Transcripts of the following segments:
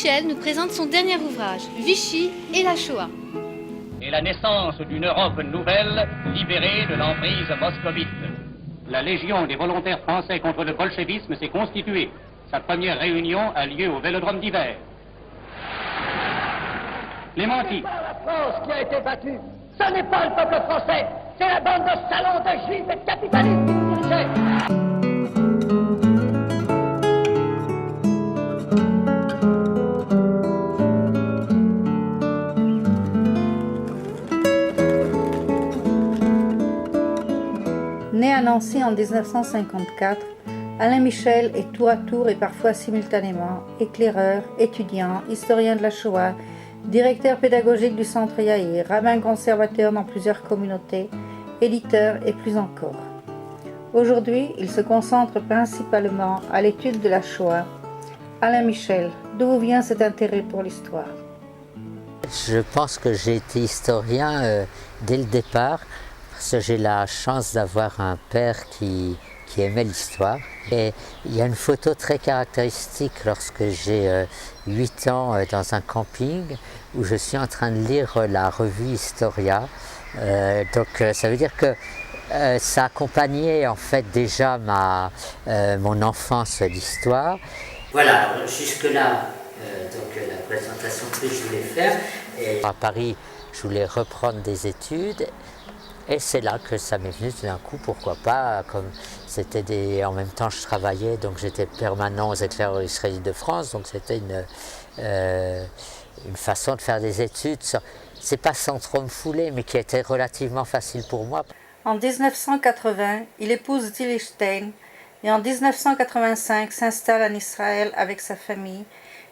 Michel nous présente son dernier ouvrage, Vichy et la Shoah. Et la naissance d'une Europe nouvelle, libérée de l'emprise moscovite. La Légion des volontaires français contre le bolchevisme s'est constituée. Sa première réunion a lieu au Vélodrome d'hiver. Clémentine. Ce n'est pas la France qui a été battue. Ce n'est pas le peuple français. C'est la bande de salauds, de juifs et de capitalistes qui nous dirigeait. Né à Nancy en 1954, Alain Michel est tour à tour et parfois simultanément éclaireur, étudiant, historien de la Shoah, directeur pédagogique du Centre Yaïr, rabbin conservateur dans plusieurs communautés, éditeur et plus encore. Aujourd'hui, il se concentre principalement à l'étude de la Shoah. Alain Michel, d'où vient cet intérêt pour l'histoire? Je pense que j'ai été historien dès le départ, parce que j'ai la chance d'avoir un père qui aimait l'histoire. Et il y a une photo très caractéristique lorsque j'ai 8 ans dans un camping où je suis en train de lire la revue Historia. Donc ça veut dire que ça accompagnait en fait déjà mon enfance d'histoire. Voilà, jusque-là, donc la présentation que je voulais faire. Et à Paris, je voulais reprendre des études. Et c'est là que ça m'est venu tout d'un coup, pourquoi pas, comme c'était en même temps je travaillais, donc j'étais permanent aux éclaireurs israéliens de France, donc c'était une façon de faire des études, c'est pas sans trop me fouler, mais qui était relativement facile pour moi. En 1980, il épouse Tilly Stein et en 1985 s'installe en Israël avec sa famille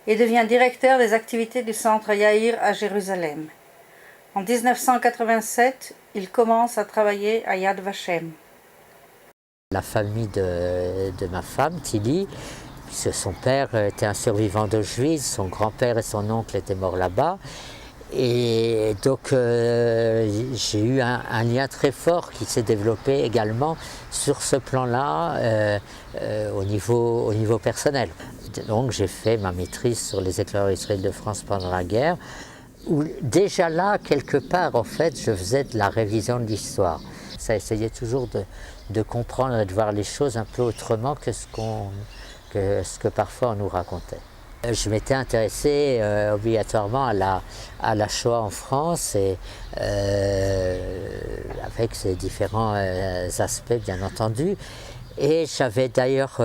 et devient directeur des activités du Centre Yaïr à Jérusalem. En 1987, il commence à travailler à Yad Vashem. La famille de ma femme, Tilly, puisque son père était un survivant d'Auschwitz, son grand-père et son oncle étaient morts là-bas. Et donc j'ai eu un lien très fort qui s'est développé également sur ce plan-là au niveau personnel. Donc j'ai fait ma maîtrise sur les éclaireurs israéliens de France pendant la guerre, où déjà là, quelque part, en fait, je faisais de la révision de l'histoire. Ça essayait toujours de comprendre et de voir les choses un peu autrement que ce que parfois on nous racontait. Je m'étais intéressé obligatoirement à la Shoah en France, et avec ses différents aspects, bien entendu. Et j'avais d'ailleurs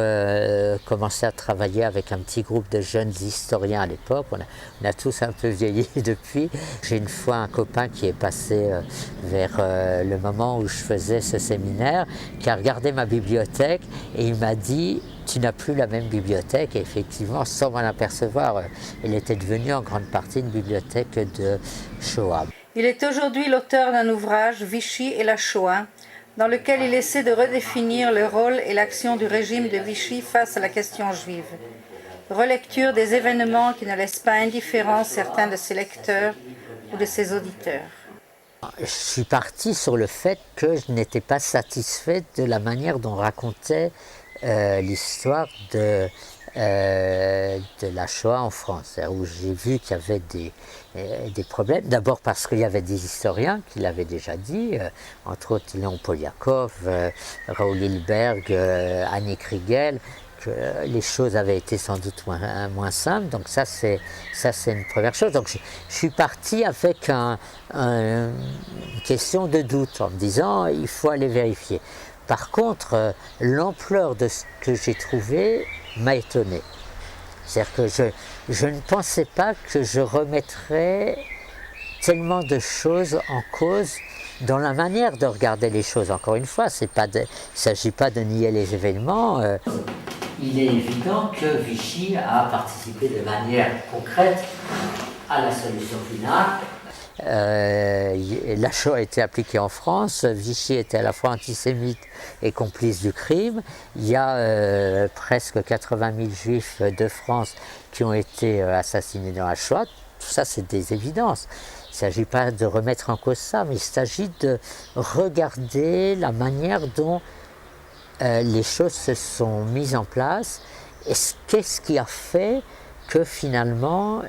commencé à travailler avec un petit groupe de jeunes historiens à l'époque. On a tous un peu vieilli depuis. J'ai une fois un copain qui est passé vers le moment où je faisais ce séminaire, qui a regardé ma bibliothèque et il m'a dit « Tu n'as plus la même bibliothèque ». Et effectivement, sans m'en apercevoir, elle était devenue en grande partie une bibliothèque de Shoah. Il est aujourd'hui l'auteur d'un ouvrage, Vichy et la Shoah, dans lequel il essaie de redéfinir le rôle et l'action du régime de Vichy face à la question juive. Relecture des événements qui ne laissent pas indifférents certains de ses lecteurs ou de ses auditeurs. Je suis parti sur le fait que je n'étais pas satisfait de la manière dont racontait l'histoire de la Shoah en France, où j'ai vu qu'il y avait des problèmes. D'abord parce qu'il y avait des historiens qui l'avaient déjà dit, entre autres Léon Poliakov, Raoul Hilberg, Annick Riegel, que les choses avaient été sans doute moins simples. Donc ça c'est une première chose. Donc je suis parti avec une question de doute, en me disant il faut aller vérifier. Par contre, l'ampleur de ce que j'ai trouvé m'a étonné. C'est-à-dire que je ne pensais pas que je remettrais tellement de choses en cause dans la manière de regarder les choses. Encore une fois, il ne s'agit pas de nier les événements. Il est évident que Vichy a participé de manière concrète à la solution finale. La Shoah a été appliquée en France, Vichy était à la fois antisémite et complice du crime. Il y a presque 80 000 juifs de France qui ont été assassinés dans la Shoah. Tout ça, c'est des évidences. Il ne s'agit pas de remettre en cause ça, mais il s'agit de regarder la manière dont les choses se sont mises en place et qu'est-ce qui a fait que finalement,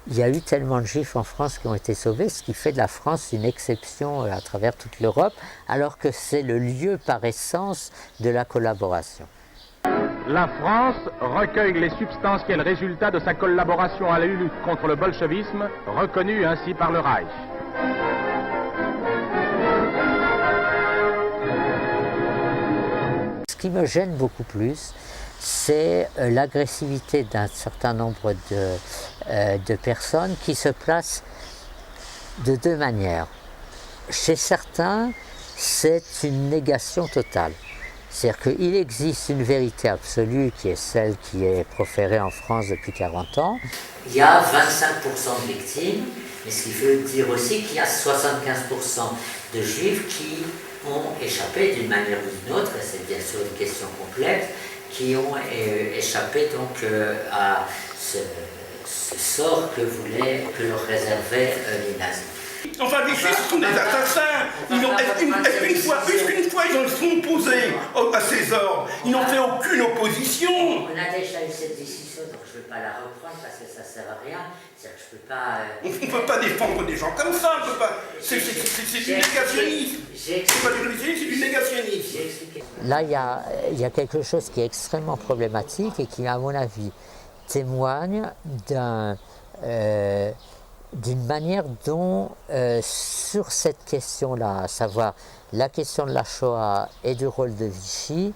il y a eu tellement de Juifs en France qui ont été sauvés, ce qui fait de la France une exception à travers toute l'Europe, alors que c'est le lieu par essence de la collaboration. La France recueille les substantiels résultats de sa collaboration à la lutte contre le bolchevisme, reconnue ainsi par le Reich. Ce qui me gêne beaucoup plus, c'est l'agressivité d'un certain nombre de personnes qui se placent de deux manières. Chez certains, c'est une négation totale. C'est-à-dire qu'il existe une vérité absolue qui est celle qui est proférée en France depuis 40 ans. Il y a 25% de victimes, mais ce qui veut dire aussi qu'il y a 75% de Juifs qui ont échappé d'une manière ou d'une autre, et c'est bien sûr une question complexe, qui ont échappé donc à ce sort que leur réservaient les nazis. Enfin, les Juifs sont des assassins. Une fois ils en sont opposés à ces ordres. Ils n'ont fait aucune opposition. On a déjà eu cette décision, donc je ne vais pas la reprendre parce que ça ne sert à rien. C'est-à-dire que je peux pas... On ne peut pas défendre des gens comme ça. C'est du négationnisme. C'est pas du négationnisme, c'est du négationnisme. Là, il y a quelque chose qui est extrêmement problématique et qui, à mon avis, témoigne d'une manière dont, sur cette question-là, à savoir la question de la Shoah et du rôle de Vichy,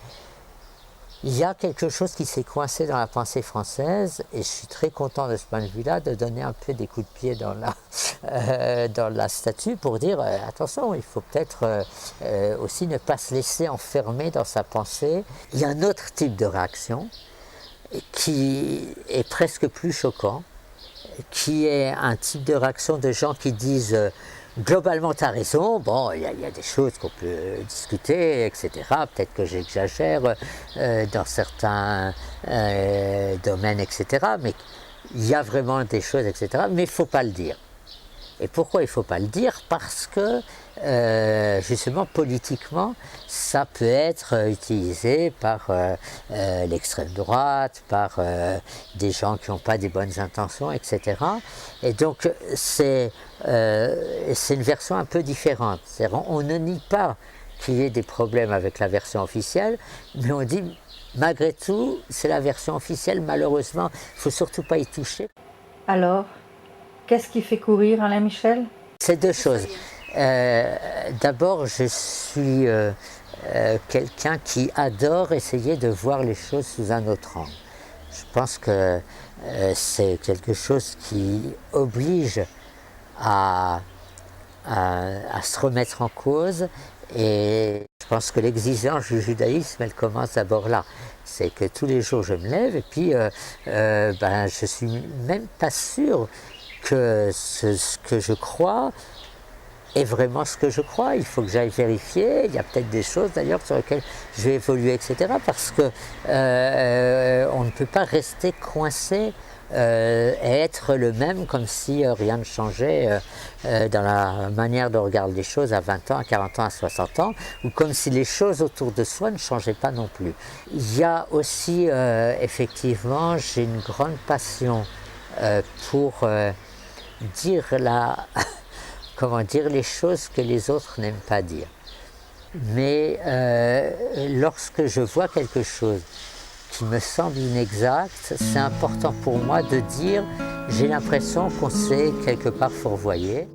il y a quelque chose qui s'est coincé dans la pensée française, et je suis très content de ce point de vue-là, de donner un peu des coups de pied dans la statue pour dire attention, il faut peut-être aussi ne pas se laisser enfermer dans sa pensée. Il y a un autre type de réaction qui est presque plus choquant, qui est un type de réaction de gens qui disent globalement tu as raison, bon il y a des choses qu'on peut discuter, etc. Peut-être que j'exagère dans certains domaines, etc. Mais il y a vraiment des choses, etc. Mais il ne faut pas le dire. Et pourquoi il ne faut pas le dire? Parce que justement politiquement ça peut être utilisé par l'extrême droite, par des gens qui n'ont pas des bonnes intentions, etc. Et donc c'est une version un peu différente. On ne nie pas qu'il y ait des problèmes avec la version officielle, mais on dit malgré tout c'est la version officielle, malheureusement il ne faut surtout pas y toucher. Alors, qu'est-ce qui fait courir Alain Michel? C'est deux choses. D'abord, je suis quelqu'un qui adore essayer de voir les choses sous un autre angle. Je pense que c'est quelque chose qui oblige à se remettre en cause, et je pense que l'exigence du judaïsme, elle commence d'abord là. C'est que tous les jours je me lève et puis je suis même pas sûr que ce que je crois est vraiment ce que je crois. Il faut que j'aille vérifier. Il y a peut-être des choses d'ailleurs sur lesquelles je vais évoluer, etc. Parce que on ne peut pas rester coincé et être le même comme si rien ne changeait dans la manière de regarder les choses à 20 ans, à 40 ans, à 60 ans, ou comme si les choses autour de soi ne changeaient pas non plus. Il y a aussi effectivement, j'ai une grande passion pour dire les choses que les autres n'aiment pas dire. Mais lorsque je vois quelque chose qui me semble inexact, c'est important pour moi de dire j'ai l'impression qu'on s'est quelque part fourvoyé.